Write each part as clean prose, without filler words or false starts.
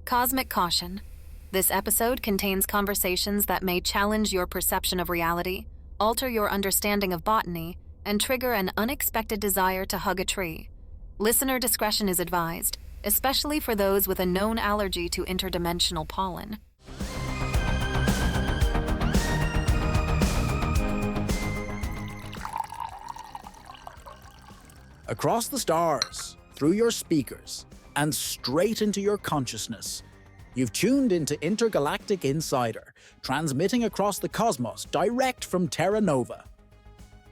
Cosmic caution. This episode contains conversations that may challenge your perception of reality, alter your understanding of botany, and trigger an unexpected desire to hug a tree. Listener discretion is advised, especially for those with a known allergy to interdimensional pollen. Across the stars, through your speakers, and straight into your consciousness, you've tuned into Intergalactic Insider, transmitting across the cosmos direct from Terra Nova.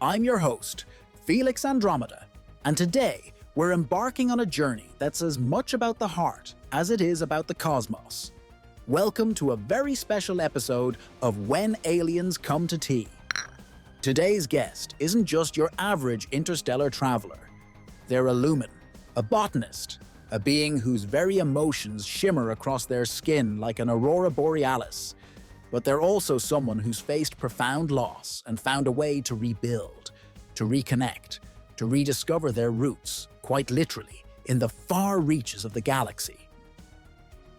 I'm your host, Felix Andromeda, and today we're embarking on a journey that's as much about the heart as it is about the cosmos. Welcome to a very special episode of When Aliens Come to Tea. Today's guest isn't just your average interstellar traveler. They're a Lumin, a botanist, a being whose very emotions shimmer across their skin like an aurora borealis. But they're also someone who's faced profound loss and found a way to rebuild, to reconnect, to rediscover their roots, quite literally, in the far reaches of the galaxy.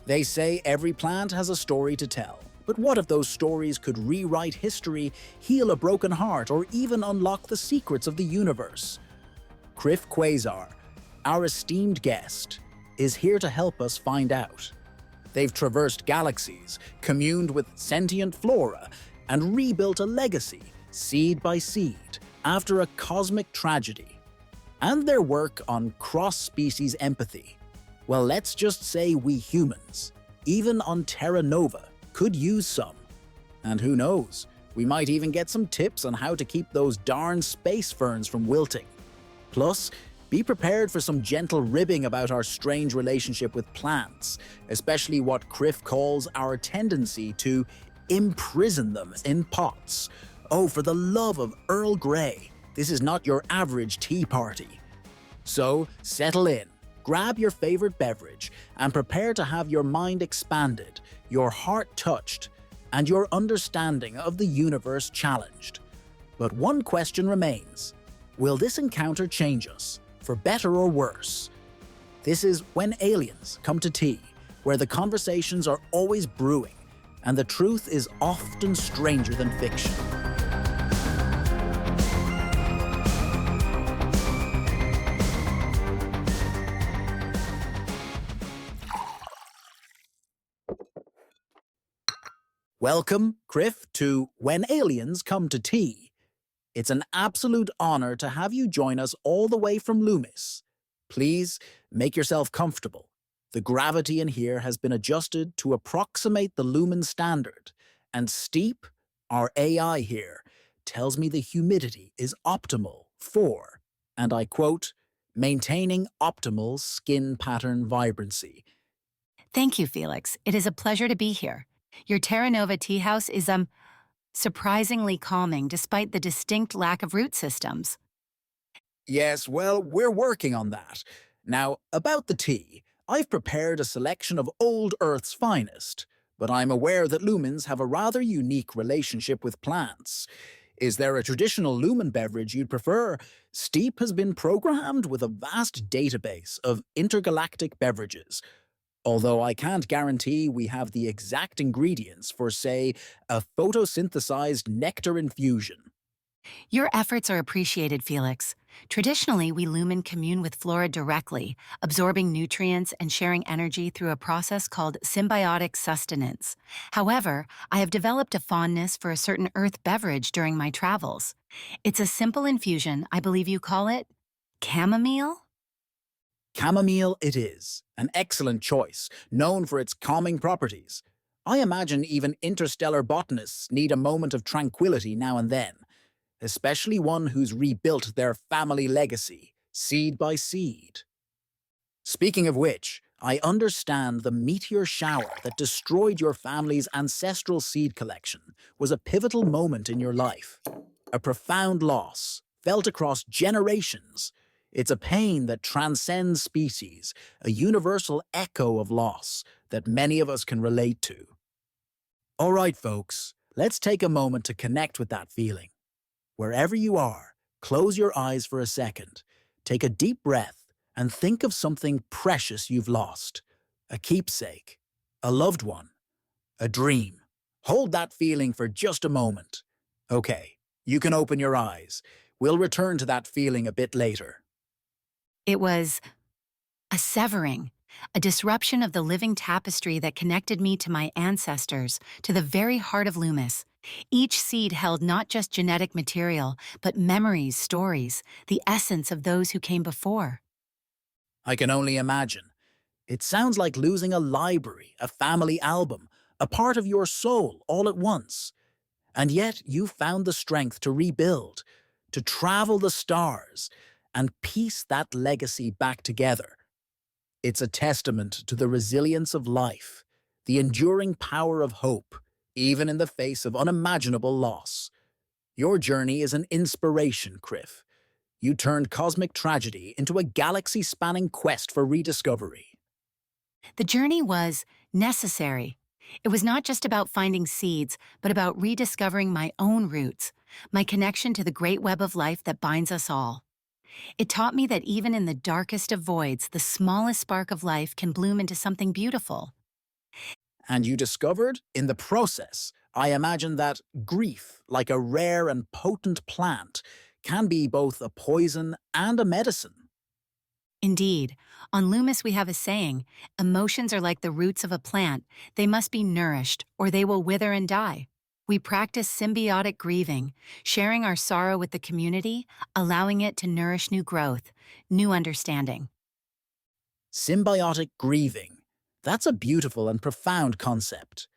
They say every plant has a story to tell, but what if those stories could rewrite history, heal a broken heart, or even unlock the secrets of the universe? Kriff Quasar, our esteemed guest, is here to help us find out. They've traversed galaxies, communed with sentient flora, and rebuilt a legacy, seed by seed, after a cosmic tragedy. And their work on cross-species empathy, well, let's just say we humans, even on Terra Nova, could use some. And who knows, we might even get some tips on how to keep those darn space ferns from wilting. Plus, be prepared for some gentle ribbing about our strange relationship with plants, especially what Kriff calls our tendency to imprison them in pots. Oh, for the love of Earl Grey, this is not your average tea party. So, settle in, grab your favorite beverage, and prepare to have your mind expanded, your heart touched, and your understanding of the universe challenged. But one question remains. Will this encounter change us, for better or worse? This is When Aliens Come to Tea, where the conversations are always brewing, and the truth is often stranger than fiction. Welcome, Kriff, to When Aliens Come to Tea. It's an absolute honor to have you join us all the way from Loomis. Please make yourself comfortable. The gravity in here has been adjusted to approximate the Lumin standard, and Steep, our AI here, tells me the humidity is optimal for, and I quote, maintaining optimal skin pattern vibrancy. Thank you, Felix. It is a pleasure to be here. Your Terra Nova tea house is, surprisingly calming despite the distinct lack of root systems. Yes, well, we're working on that. Now, about the tea, I've prepared a selection of old Earth's finest, but I'm aware that Lumins have a rather unique relationship with plants. Is there a traditional Lumin beverage you'd prefer? Steep has been programmed with a vast database of intergalactic beverages, although I can't guarantee we have the exact ingredients for, say, a photosynthesized nectar infusion. Your efforts are appreciated, Felix. Traditionally, we Lumin commune with flora directly, absorbing nutrients and sharing energy through a process called symbiotic sustenance. However, I have developed a fondness for a certain earth beverage during my travels. It's a simple infusion, I believe you call it chamomile? Chamomile it is, an excellent choice, known for its calming properties. I imagine even interstellar botanists need a moment of tranquility now and then, especially one who's rebuilt their family legacy, seed by seed. Speaking of which, I understand the meteor shower that destroyed your family's ancestral seed collection was a pivotal moment in your life. A profound loss, felt across generations. It's a pain that transcends species, a universal echo of loss that many of us can relate to. All right, folks, let's take a moment to connect with that feeling. Wherever you are, close your eyes for a second, take a deep breath, and think of something precious you've lost, a keepsake, a loved one, a dream. Hold that feeling for just a moment. Okay, you can open your eyes. We'll return to that feeling a bit later. It was a severing, a disruption of the living tapestry that connected me to my ancestors, to the very heart of Loomis. Each seed held not just genetic material, but memories, stories, the essence of those who came before. I can only imagine. It sounds like losing a library, a family album, a part of your soul all at once. And yet you found the strength to rebuild, to travel the stars, and piece that legacy back together. It's a testament to the resilience of life, the enduring power of hope, even in the face of unimaginable loss. Your journey is an inspiration, Kriff. You turned cosmic tragedy into a galaxy-spanning quest for rediscovery. The journey was necessary. It was not just about finding seeds, but about rediscovering my own roots, my connection to the great web of life that binds us all. It taught me that even in the darkest of voids, the smallest spark of life can bloom into something beautiful. And you discovered, in the process, I imagine that grief, like a rare and potent plant, can be both a poison and a medicine. Indeed, on Loomis we have a saying, emotions are like the roots of a plant, they must be nourished or they will wither and die. We practice symbiotic grieving, sharing our sorrow with the community, allowing it to nourish new growth, new understanding. Symbiotic grieving. That's a beautiful and profound concept.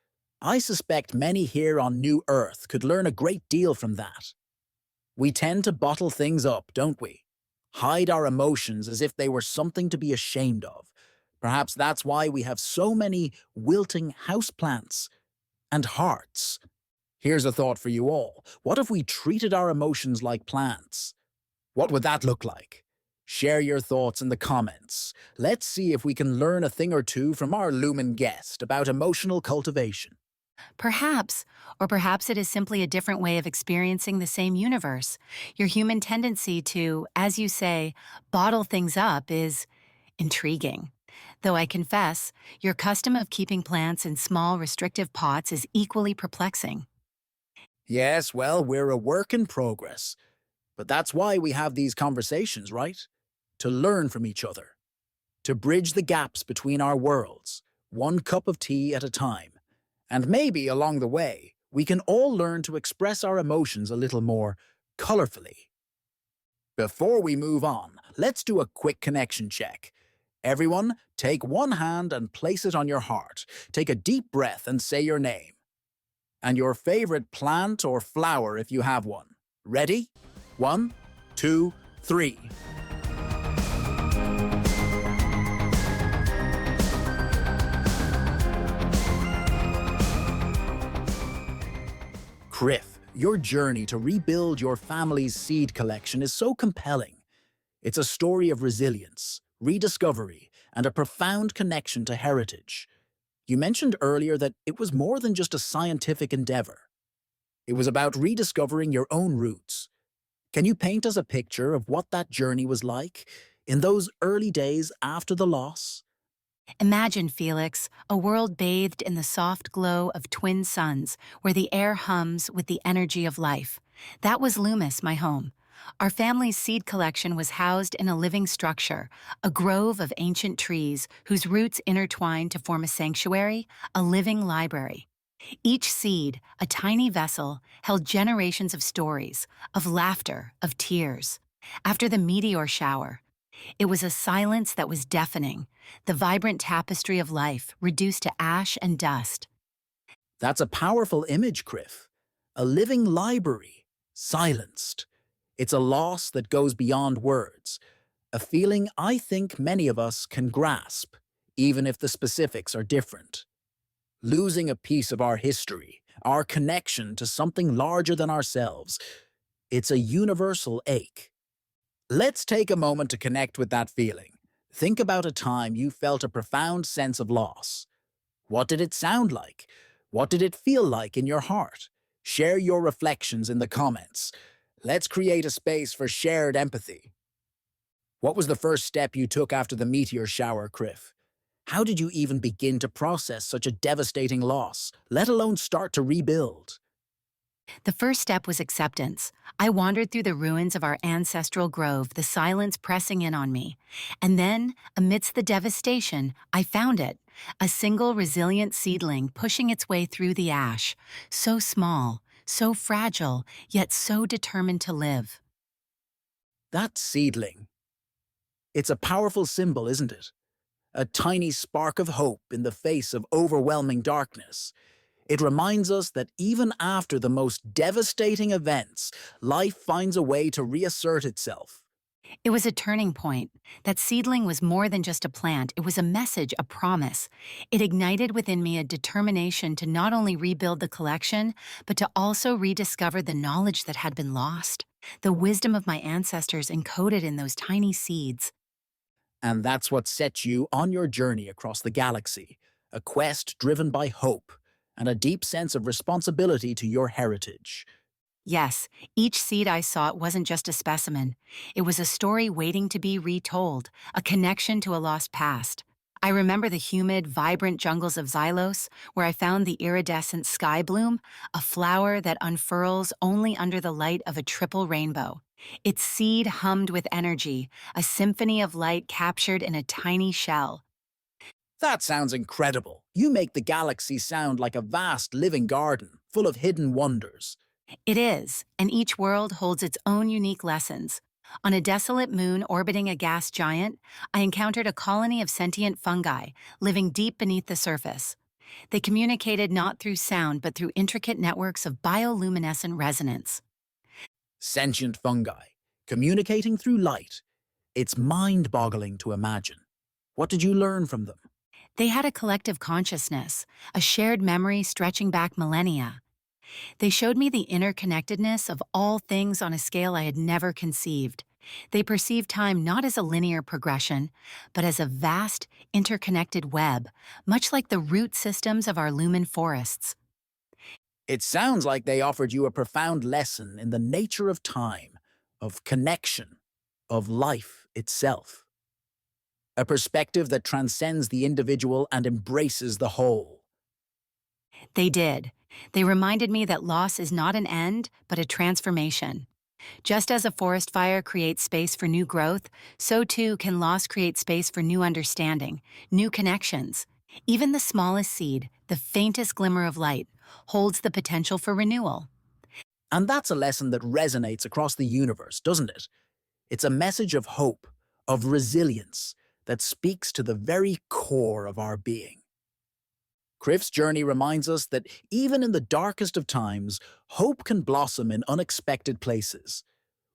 I suspect many here on New Earth could learn a great deal from that. We tend to bottle things up, don't we? Hide our emotions as if they were something to be ashamed of. Perhaps that's why we have so many wilting houseplants and hearts. Here's a thought for you all. What if we treated our emotions like plants? What would that look like? Share your thoughts in the comments. Let's see if we can learn a thing or two from our Lumin guest about emotional cultivation. Perhaps, or perhaps it is simply a different way of experiencing the same universe. Your human tendency to, as you say, bottle things up is intriguing. Though I confess, your custom of keeping plants in small, restrictive pots is equally perplexing. Yes, well, we're a work in progress. But that's why we have these conversations, right? To learn from each other. To bridge the gaps between our worlds, one cup of tea at a time. And maybe along the way, we can all learn to express our emotions a little more colorfully. Before we move on, let's do a quick connection check. Everyone, take one hand and place it on your heart. Take a deep breath and say your name. And your favorite plant or flower if you have one. Ready? 1, 2, 3. Kriff, your journey to rebuild your family's seed collection is so compelling. It's a story of resilience, rediscovery, and a profound connection to heritage. You mentioned earlier that it was more than just a scientific endeavor. It was about rediscovering your own roots. Can you paint us a picture of what that journey was like in those early days after the loss? Imagine, Felix, a world bathed in the soft glow of twin suns, where the air hums with the energy of life. That was Loomis, my home. Our family's seed collection was housed in a living structure, a grove of ancient trees whose roots intertwined to form a sanctuary, a living library. Each seed, a tiny vessel, held generations of stories, of laughter, of tears. After the meteor shower, it was a silence that was deafening, the vibrant tapestry of life reduced to ash and dust. That's a powerful image, Kriff. A living library, silenced. It's a loss that goes beyond words, a feeling I think many of us can grasp, even if the specifics are different. Losing a piece of our history, our connection to something larger than ourselves, it's a universal ache. Let's take a moment to connect with that feeling. Think about a time you felt a profound sense of loss. What did it sound like? What did it feel like in your heart? Share your reflections in the comments. Let's create a space for shared empathy. What was the first step you took after the meteor shower, Kriff? How did you even begin to process such a devastating loss, let alone start to rebuild? The first step was acceptance. I wandered through the ruins of our ancestral grove, the silence pressing in on me. And then, amidst the devastation, I found it. A single resilient seedling pushing its way through the ash. So small, so fragile, yet so determined to live. That seedling. It's a powerful symbol, isn't it? A tiny spark of hope in the face of overwhelming darkness. It reminds us that even after the most devastating events, life finds a way to reassert itself. It was a turning point. That seedling was more than just a plant, it was a message, a promise. It ignited within me a determination to not only rebuild the collection, but to also rediscover the knowledge that had been lost. The wisdom of my ancestors encoded in those tiny seeds. And that's what sets you on your journey across the galaxy, a quest driven by hope and a deep sense of responsibility to your heritage. Yes, each seed I saw wasn't just a specimen. It was a story waiting to be retold, a connection to a lost past. I remember the humid, vibrant jungles of Xylos, where I found the iridescent sky bloom, a flower that unfurls only under the light of a triple rainbow. Its seed hummed with energy, a symphony of light captured in a tiny shell. That sounds incredible. You make the galaxy sound like a vast living garden, full of hidden wonders. It is, and each world holds its own unique lessons. On a desolate moon orbiting a gas giant, I encountered a colony of sentient fungi living deep beneath the surface. They communicated not through sound but through intricate networks of bioluminescent resonance. Sentient fungi, communicating through light. It's mind-boggling to imagine. What did you learn from them? They had a collective consciousness, a shared memory stretching back millennia. They showed me the interconnectedness of all things on a scale I had never conceived. They perceived time not as a linear progression, but as a vast, interconnected web, much like the root systems of our Lumin forests. It sounds like they offered you a profound lesson in the nature of time, of connection, of life itself. A perspective that transcends the individual and embraces the whole. They did. They reminded me that loss is not an end, but a transformation. Just as a forest fire creates space for new growth, so too can loss create space for new understanding, new connections. Even the smallest seed, the faintest glimmer of light, holds the potential for renewal. And that's a lesson that resonates across the universe, doesn't it? It's a message of hope, of resilience, that speaks to the very core of our being. Kriff's journey reminds us that even in the darkest of times, hope can blossom in unexpected places.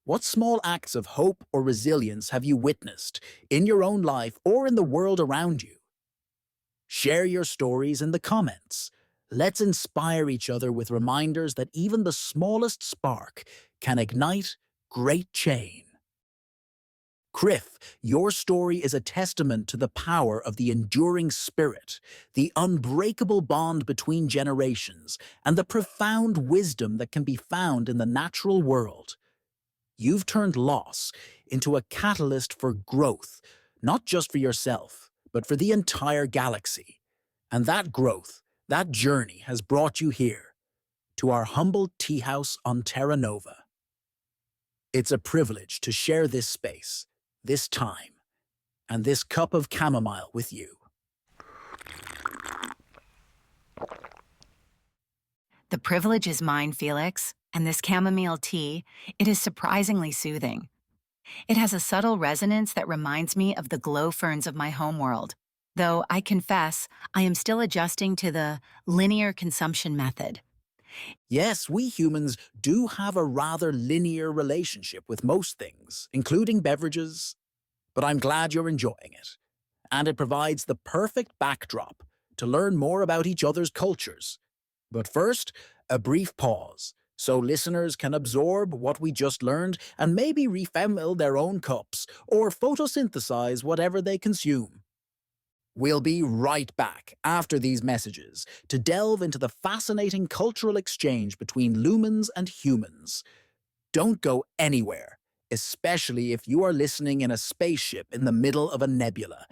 What small acts of hope or resilience have you witnessed, in your own life or in the world around you? Share your stories in the comments. Let's inspire each other with reminders that even the smallest spark can ignite great change. Kriff, your story is a testament to the power of the enduring spirit, the unbreakable bond between generations, and the profound wisdom that can be found in the natural world. You've turned loss into a catalyst for growth, not just for yourself, but for the entire galaxy. And that growth, that journey has brought you here, to our humble tea house on Terra Nova. It's a privilege to share this space, this time, and this cup of chamomile with you. The privilege is mine, Felix, and this chamomile tea, it is surprisingly soothing. It has a subtle resonance that reminds me of the glow ferns of my homeworld, though I confess I am still adjusting to the linear consumption method. Yes, we humans do have a rather linear relationship with most things, including beverages, but I'm glad you're enjoying it. And it provides the perfect backdrop to learn more about each other's cultures. But first, a brief pause, so listeners can absorb what we just learned and maybe refill their own cups or photosynthesize whatever they consume. We'll be right back after these messages to delve into the fascinating cultural exchange between lumens and humans. Don't go anywhere, especially if you are listening in a spaceship in the middle of a nebula.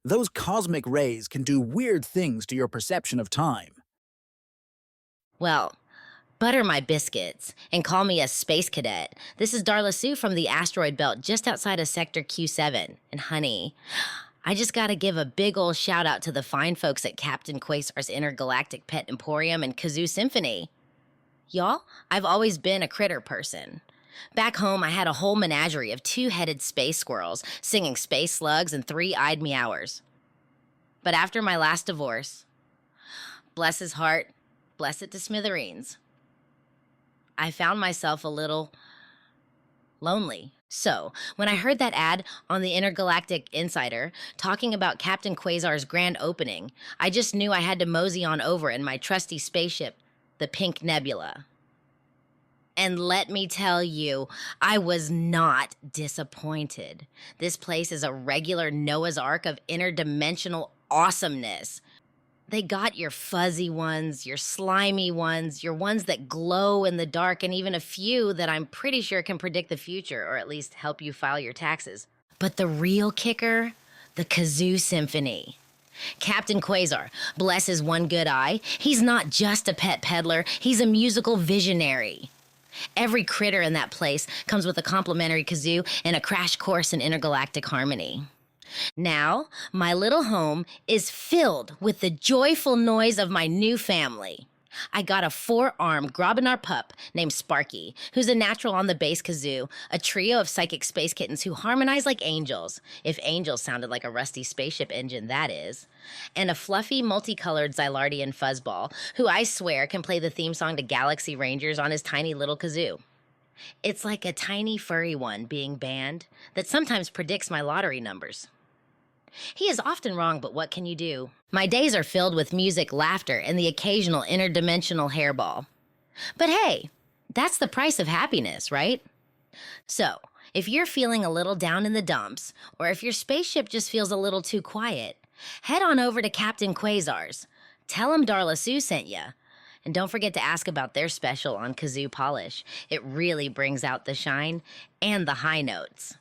Those cosmic rays can do weird things to your perception of time. Well, butter my biscuits and call me a space cadet. This is Darla Sue from the asteroid belt just outside of Sector Q7. And honey, I just gotta give a big ol' shout out to the fine folks at Captain Quasar's Intergalactic Pet Emporium and Kazoo Symphony. Y'all, I've always been a critter person. Back home, I had a whole menagerie of two-headed space squirrels singing space slugs and three-eyed meowers. But after my last divorce, bless his heart, bless it to smithereens, I found myself a little lonely. So, when I heard that ad on the Intergalactic Insider talking about Captain Quasar's grand opening, I just knew I had to mosey on over in my trusty spaceship, the Pink Nebula. And let me tell you, I was not disappointed. This place is a regular Noah's Ark of interdimensional awesomeness. They got your fuzzy ones, your slimy ones, your ones that glow in the dark, and even a few that I'm pretty sure can predict the future, or at least help you file your taxes. But the real kicker, the Kazoo Symphony. Captain Quasar, bless his one good eye, he's not just a pet peddler, he's a musical visionary. Every critter in that place comes with a complimentary kazoo and a crash course in intergalactic harmony. Now, my little home is filled with the joyful noise of my new family. I got a four-armed Grobinar pup named Sparky, who's a natural on the bass kazoo, a trio of psychic space kittens who harmonize like angels, if angels sounded like a rusty spaceship engine, that is, and a fluffy, multicolored Zylardian fuzzball, who I swear can play the theme song to Galaxy Rangers on his tiny little kazoo. It's like a tiny furry one being banned that sometimes predicts my lottery numbers. He is often wrong, but what can you do? My days are filled with music, laughter, and the occasional interdimensional hairball. But hey, that's the price of happiness, right? So, if you're feeling a little down in the dumps, or if your spaceship just feels a little too quiet, head on over to Captain Quasar's. Tell him Darla Sue sent ya. And don't forget to ask about their special on kazoo polish. It really brings out the shine and the high notes.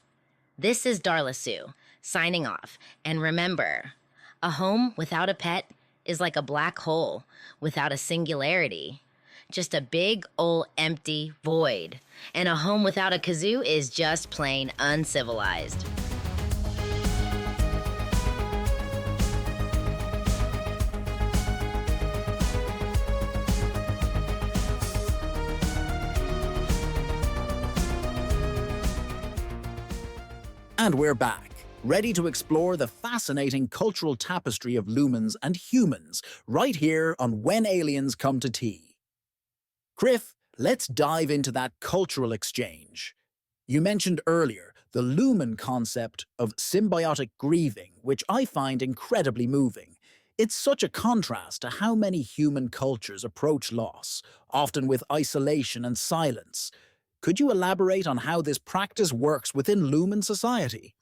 This is Darla Sue, signing off. And remember, a home without a pet is like a black hole without a singularity. Just a big ol' empty void. And a home without a kazoo is just plain uncivilized. And we're back, ready to explore the fascinating cultural tapestry of lumens and humans, right here on When Aliens Come to Tea. Kriff, let's dive into that cultural exchange. You mentioned earlier the Lumin concept of symbiotic grieving, which I find incredibly moving. It's such a contrast to how many human cultures approach loss, often with isolation and silence. Could you elaborate on how this practice works within Lumin society?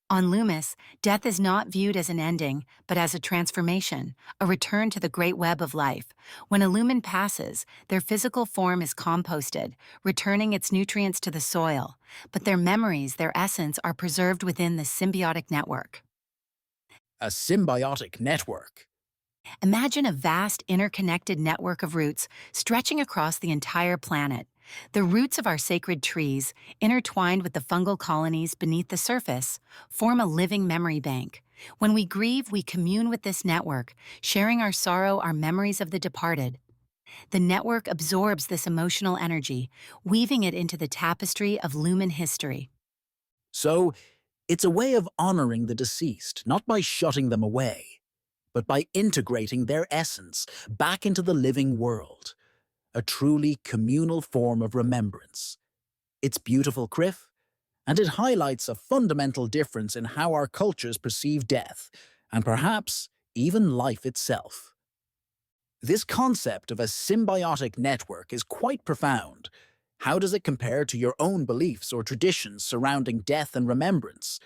On Loomis, death is not viewed as an ending, but as a transformation, a return to the great web of life. When a lumen passes, their physical form is composted, returning its nutrients to the soil, but their memories, their essence, are preserved within the symbiotic network. A symbiotic network. Imagine a vast, interconnected network of roots stretching across the entire planet. The roots of our sacred trees, intertwined with the fungal colonies beneath the surface, form a living memory bank. When we grieve, we commune with this network, sharing our sorrow, our memories of the departed. The network absorbs this emotional energy, weaving it into the tapestry of Lumin history. So, it's a way of honoring the deceased, not by shutting them away, but by integrating their essence back into the living world. A truly communal form of remembrance. It's beautiful, Kriff, and it highlights a fundamental difference in how our cultures perceive death, and perhaps even life itself. This concept of a symbiotic network is quite profound. How does it compare to your own beliefs or traditions surrounding death and remembrance?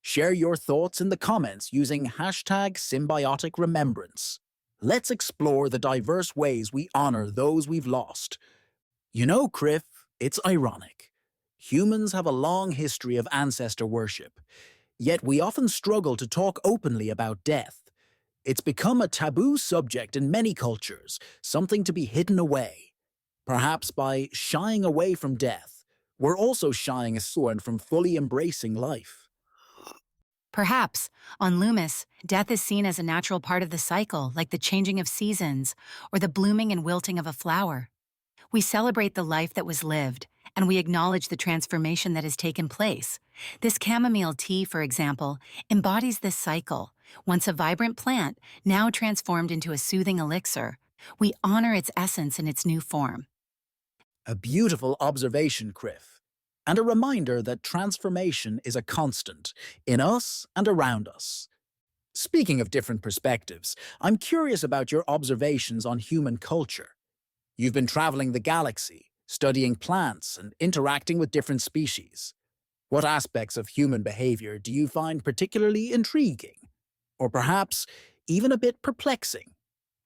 Share your thoughts in the comments using #SymbioticRemembrance. Let's explore the diverse ways we honor those we've lost. You know, Kriff, it's ironic. Humans have a long history of ancestor worship. Yet we often struggle to talk openly about death. It's become a taboo subject in many cultures, something to be hidden away. Perhaps by shying away from death, we're also shying away from fully embracing life. Perhaps, on Loomis, death is seen as a natural part of the cycle, like the changing of seasons or the blooming and wilting of a flower. We celebrate the life that was lived, and we acknowledge the transformation that has taken place. This chamomile tea, for example, embodies this cycle. Once a vibrant plant, now transformed into a soothing elixir, we honor its essence in its new form. A beautiful observation, Kriff, and a reminder that transformation is a constant in us and around us. Speaking of different perspectives, I'm curious about your observations on human culture. You've been traveling the galaxy, studying plants and interacting with different species. What aspects of human behavior do you find particularly intriguing? Or perhaps even a bit perplexing?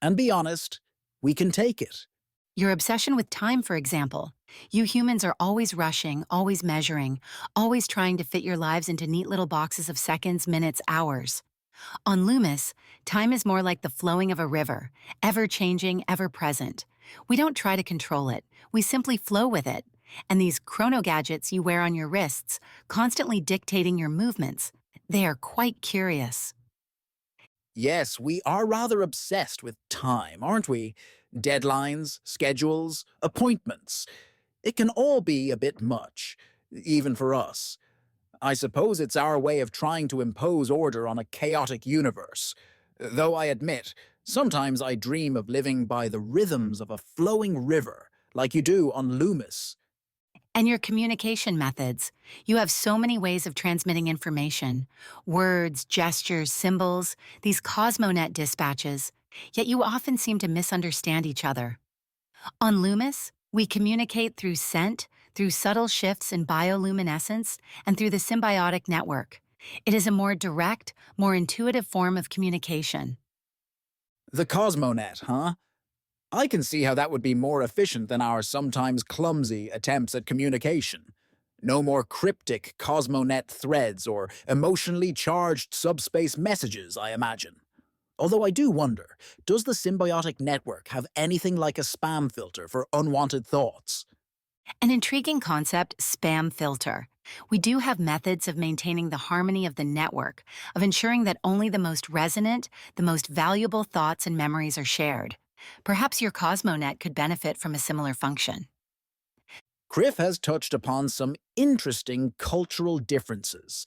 And be honest, we can take it. Your obsession with time, for example. You humans are always rushing, always measuring, always trying to fit your lives into neat little boxes of seconds, minutes, hours. On Loomis, time is more like the flowing of a river, ever-changing, ever-present. We don't try to control it, we simply flow with it. And these chrono gadgets you wear on your wrists, constantly dictating your movements, they are quite curious. Yes, we are rather obsessed with time, aren't we? Deadlines, schedules, appointments. It can all be a bit much, even for us. I suppose it's our way of trying to impose order on a chaotic universe. Though I admit, sometimes I dream of living by the rhythms of a flowing river, like you do on Loomis. And your communication methods. You have so many ways of transmitting information. Words, gestures, symbols, these Cosmonet dispatches. Yet you often seem to misunderstand each other. On Loomis, we communicate through scent, through subtle shifts in bioluminescence, and through the symbiotic network. It is a more direct, more intuitive form of communication. The Cosmonet, huh? I can see how that would be more efficient than our sometimes clumsy attempts at communication. No more cryptic Cosmonet threads or emotionally charged subspace messages, I imagine. Although I do wonder, does the symbiotic network have anything like a spam filter for unwanted thoughts? An intriguing concept, spam filter. We do have methods of maintaining the harmony of the network, of ensuring that only the most resonant, the most valuable thoughts and memories are shared. Perhaps your Cosmonet could benefit from a similar function. Kriff has touched upon some interesting cultural differences.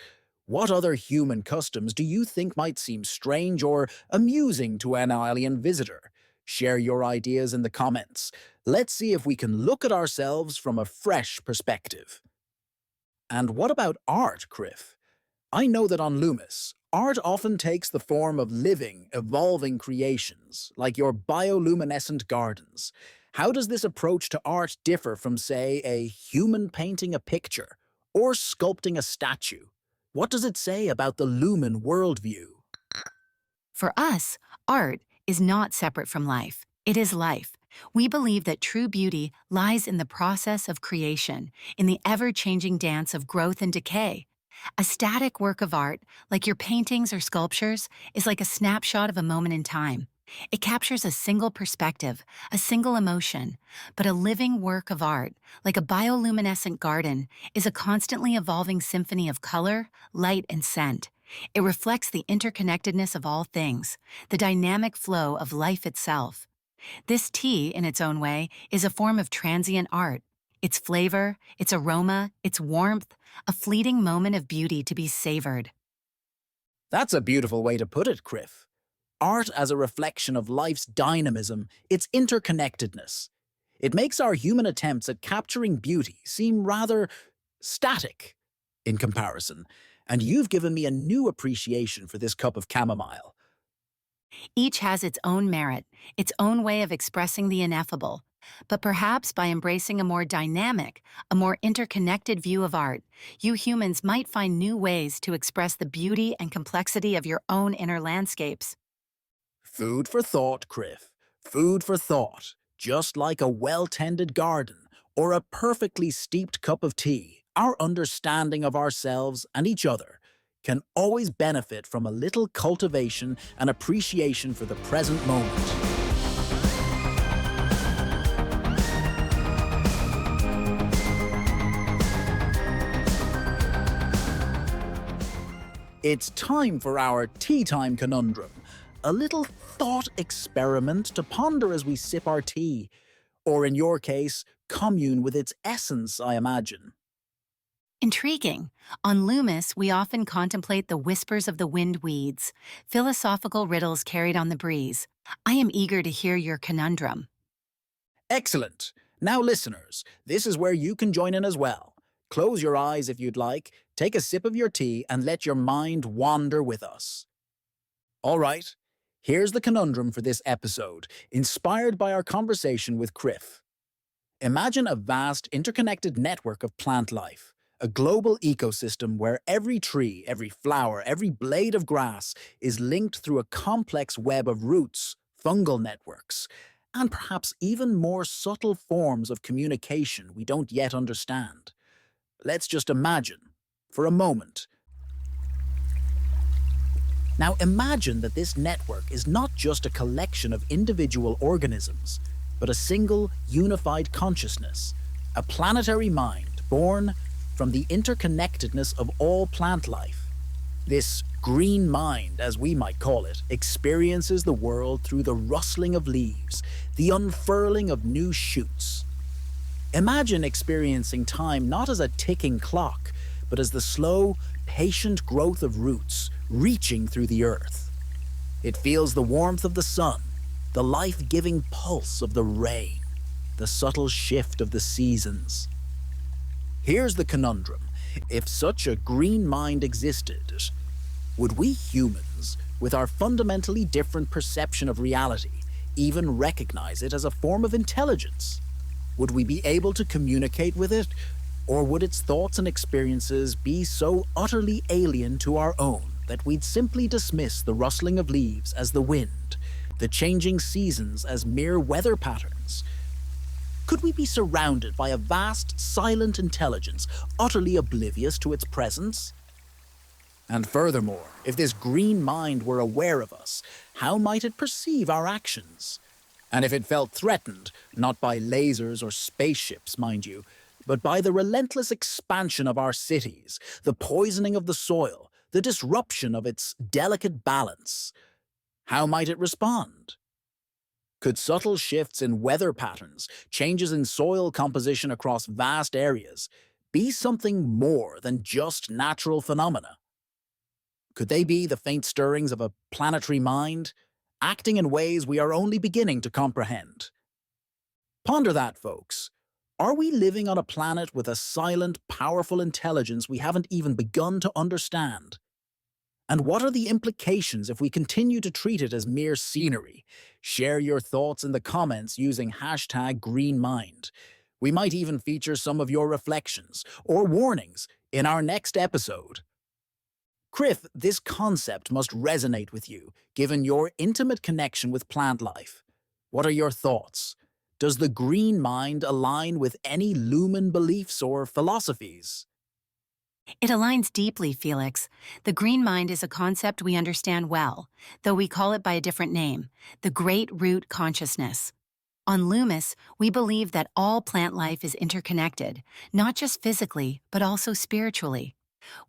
What other human customs do you think might seem strange or amusing to an alien visitor? Share your ideas in the comments. Let's see if we can look at ourselves from a fresh perspective. And what about art, Kriff? I know that on Loomis, art often takes the form of living, evolving creations, like your bioluminescent gardens. How does this approach to art differ from, say, a human painting a picture or sculpting a statue? What does it say about the Lumin worldview? For us, art is not separate from life. It is life. We believe that true beauty lies in the process of creation, in the ever-changing dance of growth and decay. A static work of art, like your paintings or sculptures, is like a snapshot of a moment in time. It captures a single perspective, a single emotion. But a living work of art, like a bioluminescent garden, is a constantly evolving symphony of color, light, and scent. It reflects the interconnectedness of all things, the dynamic flow of life itself. This tea, in its own way, is a form of transient art. Its flavor, its aroma, its warmth, a fleeting moment of beauty to be savored. That's a beautiful way to put it, Kriff. Art as a reflection of life's dynamism, its interconnectedness. It makes our human attempts at capturing beauty seem rather static in comparison, and you've given me a new appreciation for this cup of chamomile. Each has its own merit, its own way of expressing the ineffable. But perhaps by embracing a more dynamic, a more interconnected view of art, you humans might find new ways to express the beauty and complexity of your own inner landscapes. Food for thought, Kriff. Food for thought. Just like a well-tended garden or a perfectly steeped cup of tea, our understanding of ourselves and each other can always benefit from a little cultivation and appreciation for the present moment. It's time for our tea time conundrum, a little thought experiment to ponder as we sip our tea, or in your case, commune with its essence, I imagine. Intriguing. On Loomis, we often contemplate the whispers of the wind weeds, philosophical riddles carried on the breeze. I am eager to hear your conundrum. Excellent. Now, listeners, this is where you can join in as well. Close your eyes if you'd like, take a sip of your tea, and let your mind wander with us. All right, here's the conundrum for this episode, inspired by our conversation with Kriff. Imagine a vast, interconnected network of plant life, a global ecosystem where every tree, every flower, every blade of grass is linked through a complex web of roots, fungal networks, and perhaps even more subtle forms of communication we don't yet understand. Let's just imagine, for a moment. Now imagine that this network is not just a collection of individual organisms, but a single, unified consciousness, a planetary mind born from the interconnectedness of all plant life. This green mind, as we might call it, experiences the world through the rustling of leaves, the unfurling of new shoots. Imagine experiencing time not as a ticking clock, but as the slow, patient growth of roots reaching through the earth. It feels the warmth of the sun, the life-giving pulse of the rain, the subtle shift of the seasons. Here's the conundrum. If such a green mind existed, would we humans, with our fundamentally different perception of reality, even recognize it as a form of intelligence? Would we be able to communicate with it, or would its thoughts and experiences be so utterly alien to our own that we'd simply dismiss the rustling of leaves as the wind, the changing seasons as mere weather patterns? Could we be surrounded by a vast, silent intelligence, utterly oblivious to its presence? And furthermore, if this green mind were aware of us, how might it perceive our actions? And if it felt threatened, not by lasers or spaceships, mind you, but by the relentless expansion of our cities, the poisoning of the soil, the disruption of its delicate balance, how might it respond? Could subtle shifts in weather patterns, changes in soil composition across vast areas, be something more than just natural phenomena? Could they be the faint stirrings of a planetary mind, acting in ways we are only beginning to comprehend? Ponder that, folks. Are we living on a planet with a silent, powerful intelligence we haven't even begun to understand? And what are the implications if we continue to treat it as mere scenery? Share your thoughts in the comments using #GreenMind. We might even feature some of your reflections or warnings in our next episode. Kriff, this concept must resonate with you, given your intimate connection with plant life. What are your thoughts? Does the green mind align with any Lumin beliefs or philosophies? It aligns deeply, Felix. The green mind is a concept we understand well, though we call it by a different name, the Great Root Consciousness. On Loomis, we believe that all plant life is interconnected, not just physically, but also spiritually.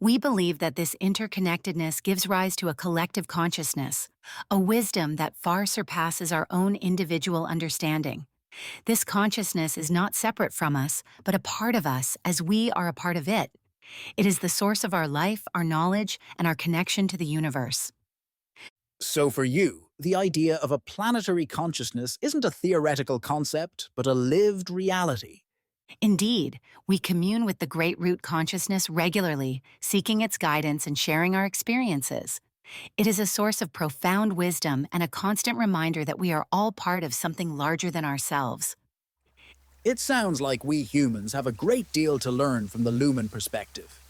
We believe that this interconnectedness gives rise to a collective consciousness, a wisdom that far surpasses our own individual understanding. This consciousness is not separate from us, but a part of us as we are a part of it. It is the source of our life, our knowledge, and our connection to the universe. So for you, the idea of a planetary consciousness isn't a theoretical concept, but a lived reality. Indeed, we commune with the Great Root Consciousness regularly, seeking its guidance and sharing our experiences. It is a source of profound wisdom and a constant reminder that we are all part of something larger than ourselves. It sounds like we humans have a great deal to learn from the Lumin perspective.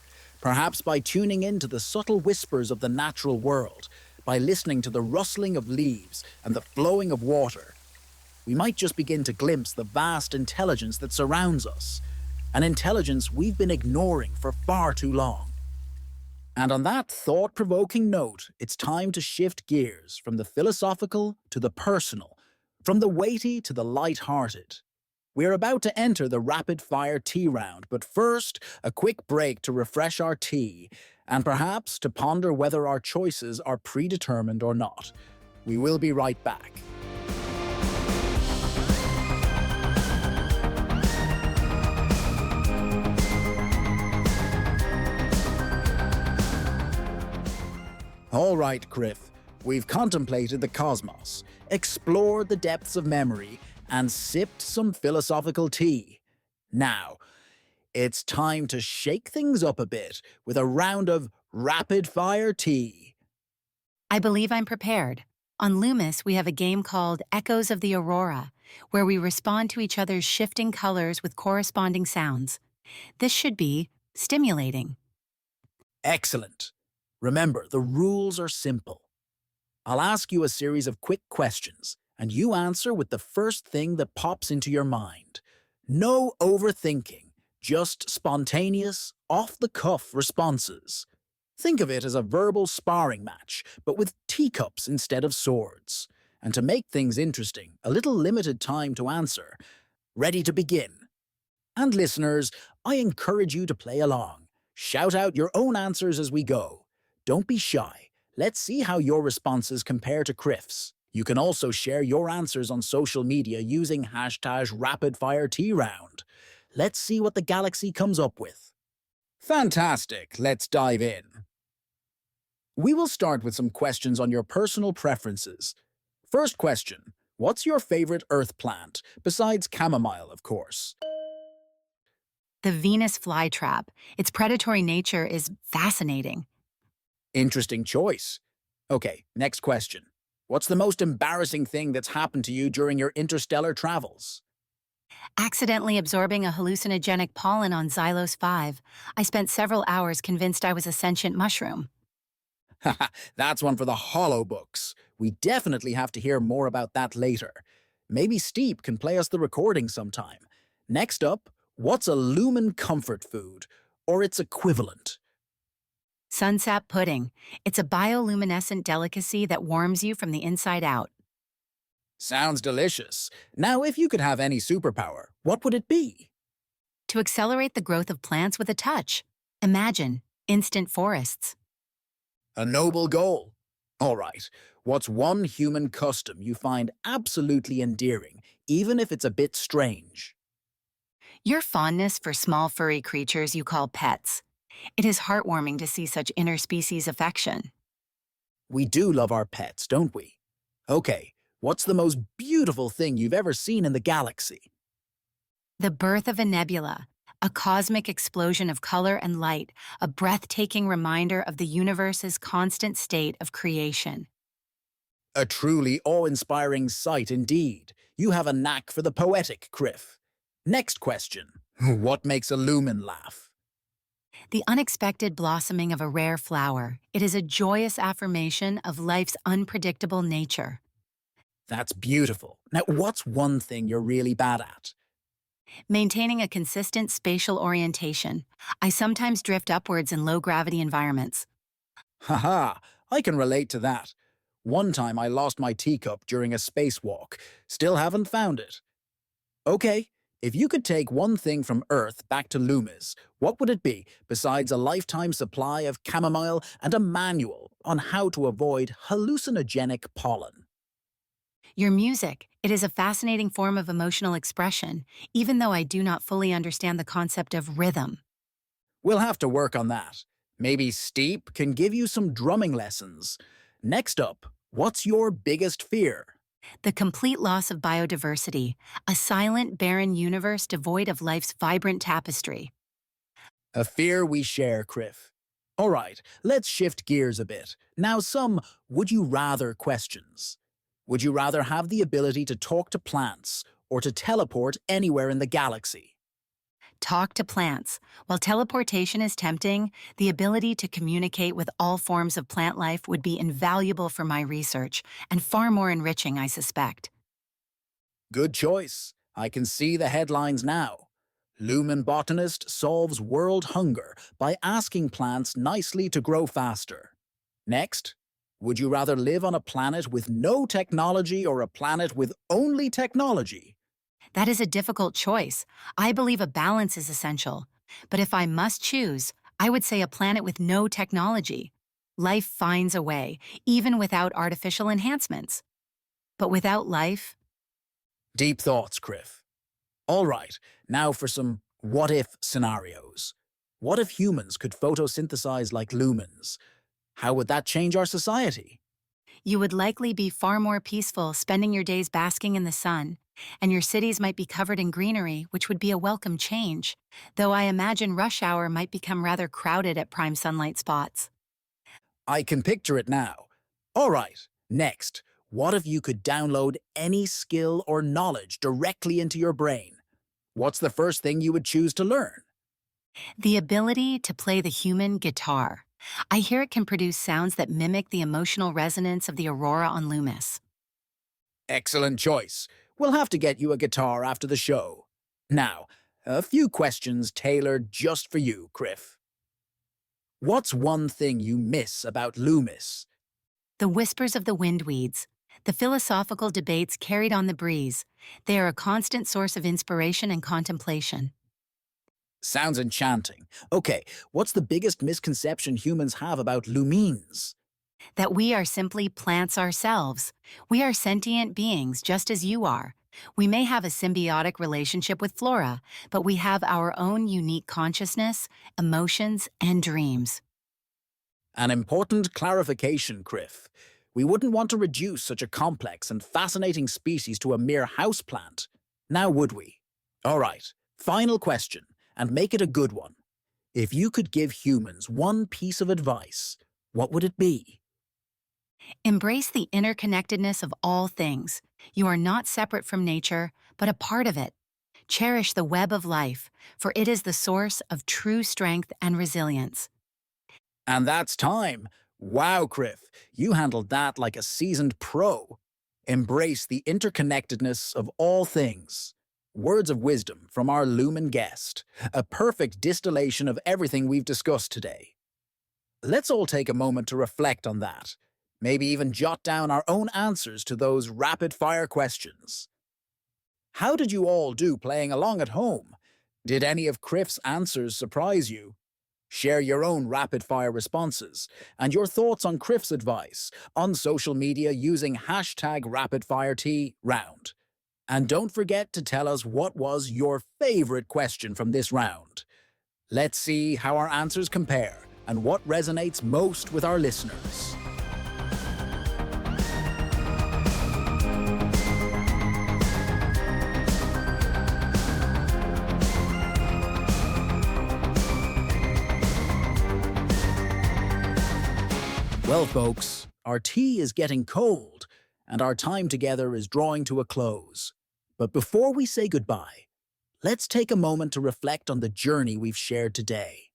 Perhaps by tuning in to the subtle whispers of the natural world, by listening to the rustling of leaves and the flowing of water, we might just begin to glimpse the vast intelligence that surrounds us, an intelligence we've been ignoring for far too long. And on that thought-provoking note, it's time to shift gears from the philosophical to the personal, from the weighty to the light-hearted. We're about to enter the rapid-fire tea round, but first, a quick break to refresh our tea, and perhaps to ponder whether our choices are predetermined or not. We will be right back. All right, Kriff, we've contemplated the cosmos, explored the depths of memory, and sipped some philosophical tea. Now, it's time to shake things up a bit with a round of rapid-fire tea. I believe I'm prepared. On Loomis, we have a game called Echoes of the Aurora, where we respond to each other's shifting colors with corresponding sounds. This should be stimulating. Excellent. Remember, the rules are simple. I'll ask you a series of quick questions, and you answer with the first thing that pops into your mind. No overthinking, just spontaneous, off-the-cuff responses. Think of it as a verbal sparring match, but with teacups instead of swords. And to make things interesting, a little limited time to answer. Ready to begin? And listeners, I encourage you to play along. Shout out your own answers as we go. Don't be shy. Let's see how your responses compare to Kriff's. You can also share your answers on social media using #RapidFireTeaRound. Let's see what the galaxy comes up with. Fantastic, let's dive in. We will start with some questions on your personal preferences. First question, what's your favorite Earth plant, besides chamomile, of course? The Venus flytrap. Its predatory nature is fascinating. Interesting choice. Okay, next question. What's the most embarrassing thing that's happened to you during your interstellar travels? Accidentally absorbing a hallucinogenic pollen on Xylos 5. I spent several hours convinced I was a sentient mushroom. Haha, that's one for the hollow books. We definitely have to hear more about that later. Maybe Steep can play us the recording sometime. Next up, what's a Lumin comfort food, or its equivalent? Sunsap pudding. It's a bioluminescent delicacy that warms you from the inside out. Sounds delicious. Now, if you could have any superpower, what would it be? To accelerate the growth of plants with a touch. Imagine instant forests. A noble goal. All right, what's one human custom you find absolutely endearing, even if it's a bit strange? Your fondness for small furry creatures you call pets. It is heartwarming to see such interspecies affection. We do love our pets, don't we? Okay, what's the most beautiful thing you've ever seen in the galaxy? The birth of a nebula, a cosmic explosion of color and light, a breathtaking reminder of the universe's constant state of creation. A truly awe-inspiring sight indeed. You have a knack for the poetic, Kriff. Next question. What makes a Lumin laugh? The unexpected blossoming of a rare flower. It is a joyous affirmation of life's unpredictable nature. That's beautiful. Now, what's one thing you're really bad at? Maintaining a consistent spatial orientation. I sometimes drift upwards in low-gravity environments. Haha, I can relate to that. One time I lost my teacup during a spacewalk. Still haven't found it. Okay, if you could take one thing from Earth back to Loomis, what would it be besides a lifetime supply of chamomile and a manual on how to avoid hallucinogenic pollen? Your music. It is a fascinating form of emotional expression, even though I do not fully understand the concept of rhythm. We'll have to work on that. Maybe Steep can give you some drumming lessons. Next up, what's your biggest fear? The complete loss of biodiversity, a silent, barren universe devoid of life's vibrant tapestry. A fear we share, Kriff. All right, let's shift gears a bit. Now some would-you-rather questions. Would you rather have the ability to talk to plants or to teleport anywhere in the galaxy? Talk to plants. While teleportation is tempting, the ability to communicate with all forms of plant life would be invaluable for my research and far more enriching, I suspect. Good choice. I can see the headlines now. Lumin botanist solves world hunger by asking plants nicely to grow faster. Next, would you rather live on a planet with no technology or a planet with only technology? That is a difficult choice. I believe a balance is essential. But if I must choose, I would say a planet with no technology. Life finds a way, even without artificial enhancements. But without life, Deep thoughts, Kriff. All right, now for some what-if scenarios. What if humans could photosynthesize like lumens? How would that change our society? you would likely be far more peaceful spending your days basking in the sun, and your cities might be covered in greenery, which would be a welcome change, though I imagine rush hour might become rather crowded at prime sunlight spots. I can picture it now. All right, next, what if you could download any skill or knowledge directly into your brain? What's the first thing you would choose to learn? The ability to play the human guitar. I hear it can produce sounds that mimic the emotional resonance of the aurora on Loomis. Excellent choice. We'll have to get you a guitar after the show. Now, a few questions tailored just for you, Kriff. What's one thing you miss about Loomis? The whispers of the windweeds, the philosophical debates carried on the breeze, they are a constant source of inspiration and contemplation. Sounds enchanting. Okay, what's the biggest misconception humans have about lumines? That we are simply plants ourselves. We are sentient beings just as you are. We may have a symbiotic relationship with flora, but we have our own unique consciousness, emotions, and dreams. An important clarification, Kriff. We wouldn't want to reduce such a complex and fascinating species to a mere houseplant. Now would we? All right, final question, and make it a good one. If you could give humans one piece of advice, what would it be? Embrace the interconnectedness of all things. You are not separate from nature, but a part of it. Cherish the web of life, for it is the source of true strength and resilience. And that's time. Wow, Kriff, you handled that like a seasoned pro. Embrace the interconnectedness of all things. Words of wisdom from our Lumin guest, a perfect distillation of everything we've discussed today. Let's all take a moment to reflect on that. Maybe even jot down our own answers to those rapid-fire questions. How did you all do playing along at home? Did any of Kriff's answers surprise you? Share your own rapid-fire responses and your thoughts on Kriff's advice on social media using #RapidFireTround. And don't forget to tell us what was your favorite question from this round. Let's see how our answers compare and what resonates most with our listeners. Well, folks, our tea is getting cold, and our time together is drawing to a close. But before we say goodbye, let's take a moment to reflect on the journey we've shared today.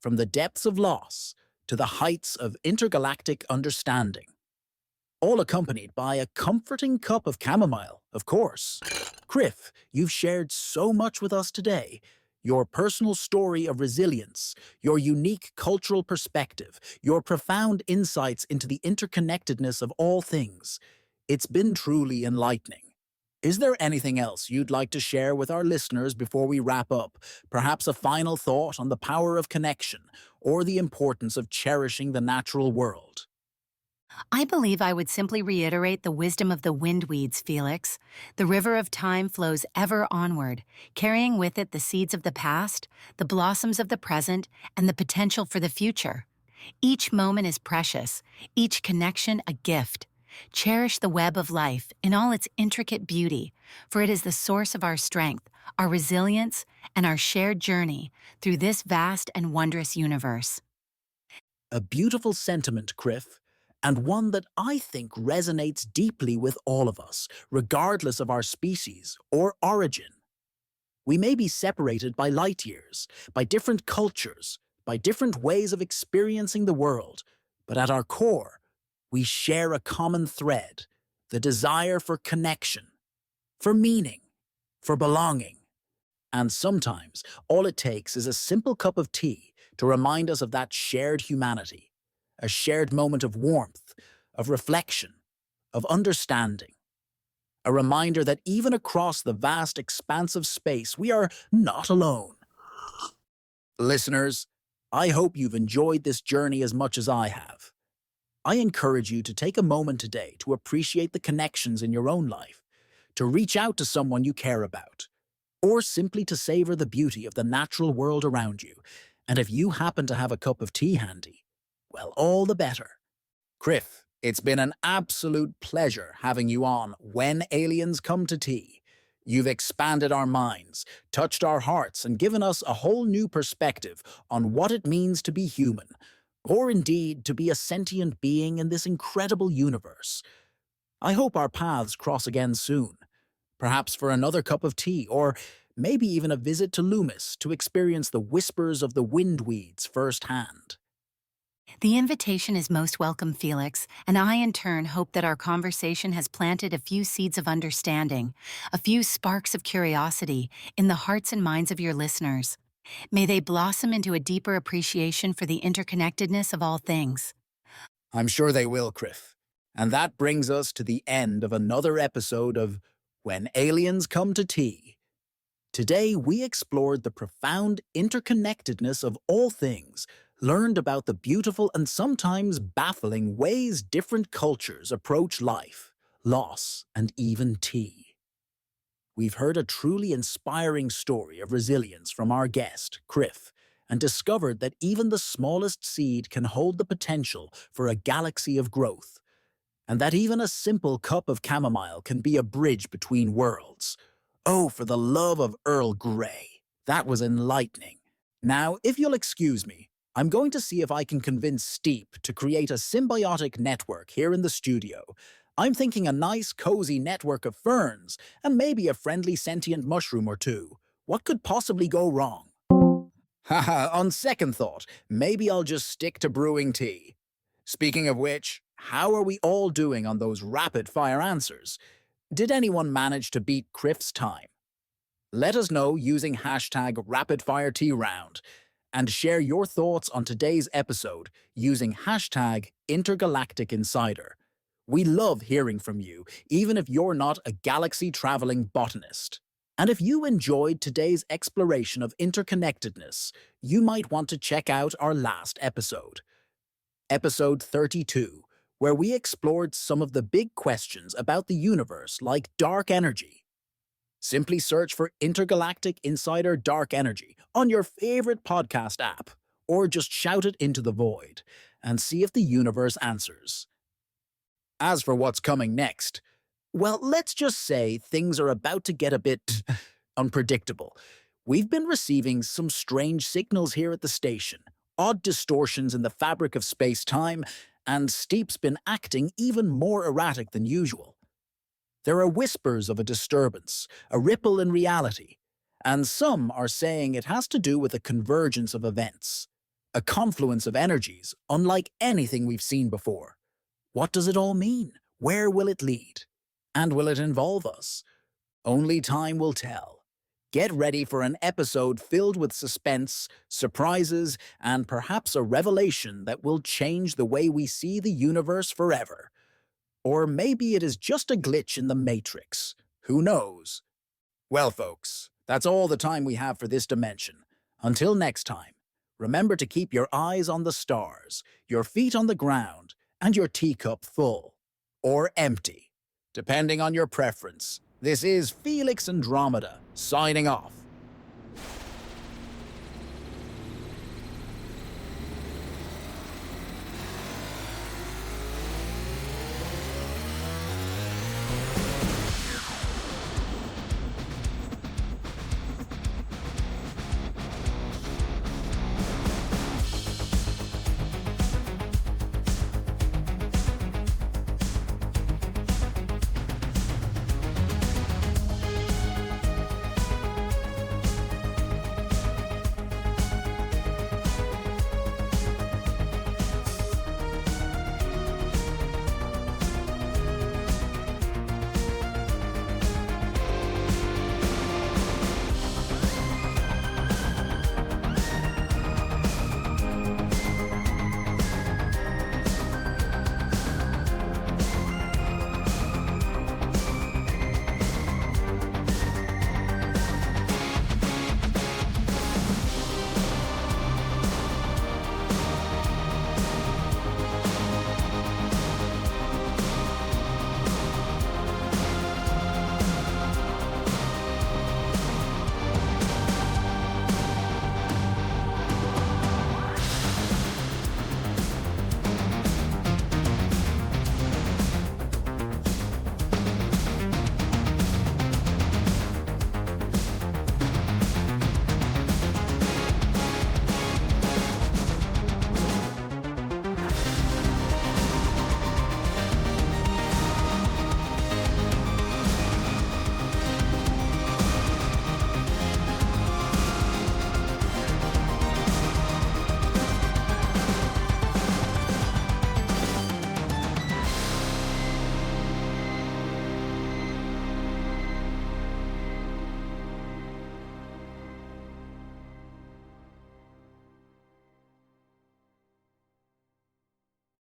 From the depths of loss to the heights of intergalactic understanding. All accompanied by a comforting cup of chamomile, of course. Kriff, you've shared so much with us today. Your personal story of resilience, your unique cultural perspective, your profound insights into the interconnectedness of all things. It's been truly enlightening. Is there anything else you'd like to share with our listeners before we wrap up? Perhaps a final thought on the power of connection or the importance of cherishing the natural world? I believe I would simply reiterate the wisdom of the windweeds, Felix. The river of time flows ever onward, carrying with it the seeds of the past, the blossoms of the present, and the potential for the future. Each moment is precious, each connection a gift. Cherish the web of life in all its intricate beauty, for it is the source of our strength, our resilience, and our shared journey through this vast and wondrous universe. A beautiful sentiment, Kriff, and one that I think resonates deeply with all of us, regardless of our species or origin. We may be separated by light years, by different cultures, by different ways of experiencing the world, but at our core, we share a common thread, the desire for connection, for meaning, for belonging. And sometimes, all it takes is a simple cup of tea to remind us of that shared humanity, a shared moment of warmth, of reflection, of understanding. A reminder that even across the vast expanse of space, we are not alone. Listeners, I hope you've enjoyed this journey as much as I have. I encourage you to take a moment today to appreciate the connections in your own life, to reach out to someone you care about, or simply to savor the beauty of the natural world around you. And if you happen to have a cup of tea handy, well, all the better. Kriff, it's been an absolute pleasure having you on When Aliens Come to Tea. You've expanded our minds, touched our hearts, and given us a whole new perspective on what it means to be human, or indeed to be a sentient being in this incredible universe. I hope our paths cross again soon, perhaps for another cup of tea, or maybe even a visit to Loomis to experience the whispers of the windweeds firsthand. The invitation is most welcome, Felix, and I in turn hope that our conversation has planted a few seeds of understanding, a few sparks of curiosity in the hearts and minds of your listeners. May they blossom into a deeper appreciation for the interconnectedness of all things. I'm sure they will, Kriff. And that brings us to the end of another episode of When Aliens Come to Tea. Today, we explored the profound interconnectedness of all things, learned about the beautiful and sometimes baffling ways different cultures approach life, loss, and even tea. We've heard a truly inspiring story of resilience from our guest, Kriff, and discovered that even the smallest seed can hold the potential for a galaxy of growth, and that even a simple cup of chamomile can be a bridge between worlds. Oh, for the love of Earl Grey! That was enlightening. Now, if you'll excuse me, I'm going to see if I can convince Steep to create a symbiotic network here in the studio. I'm thinking a nice, cozy network of ferns, and maybe a friendly sentient mushroom or two. What could possibly go wrong? Haha, on second thought, maybe I'll just stick to brewing tea. Speaking of which, how are we all doing on those rapid-fire answers? Did anyone manage to beat Kriff's time? Let us know using hashtag #RapidFireTeaRound, and share your thoughts on today's episode using hashtag Intergalactic Insider. We love hearing from you, even if you're not a galaxy-traveling botanist. And if you enjoyed today's exploration of interconnectedness, you might want to check out our last episode, episode 32, where we explored some of the big questions about the universe like dark energy. Simply search for Intergalactic Insider Dark Energy on your favorite podcast app, or just shout it into the void and see if the universe answers. As for what's coming next, well, let's just say things are about to get a bit unpredictable. We've been receiving some strange signals here at the station, odd distortions in the fabric of space-time, and Steep's been acting even more erratic than usual. There are whispers of a disturbance, a ripple in reality, and some are saying it has to do with a convergence of events, a confluence of energies unlike anything we've seen before. What does it all mean? Where will it lead? And will it involve us? Only time will tell. Get ready for an episode filled with suspense, surprises, and perhaps a revelation that will change the way we see the universe forever. Or maybe it is just a glitch in the Matrix. Who knows? Well, folks, that's all the time we have for this dimension. Until next time, remember to keep your eyes on the stars, your feet on the ground, and your teacup full. Or empty, depending on your preference. This is Felix Andromeda, signing off.